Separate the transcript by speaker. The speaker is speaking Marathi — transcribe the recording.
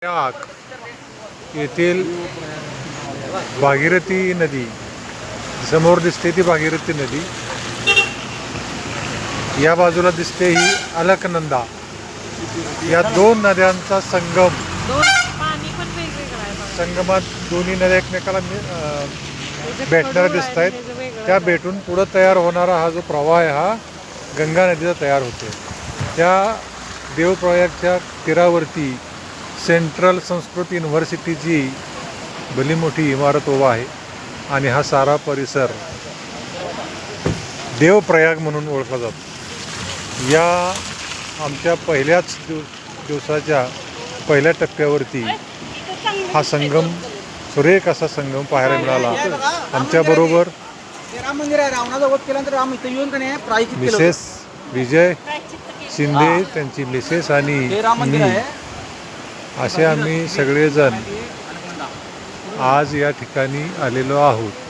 Speaker 1: प्रयाग येथील भागीरथी नदी समोर दिसते ती भागीरथी नदी, या बाजूला दिसते ही अलकनंदा. या दोन नद्यांचा संगमात दोन्ही नद्या एकमेकाला भेटणाऱ्या दिसत आहेत. त्या भेटून पुढं तयार होणारा हा जो प्रवाह आहे हा गंगा नदीचा तयार होतो. त्या देवप्रयागच्या तीरावरती सेंट्रल संस्कृत युनिव्हर्सिटीची भली मोठी इमारत उभा आहे आणि हा सारा परिसर देवप्रयाग म्हणून ओळखला जातो. या आमच्या पहिल्याच दिवसाच्या पहिल्या टप्प्यावरती हा संगम, सुरेख असा संगम पाहायला मिळाला. आमच्याबरोबर मिसेस विजय शिंदे, त्यांची मिसेस आणि मी असे आम्ही सगळेजण आज या ठिकाणी आलेलो आहोत.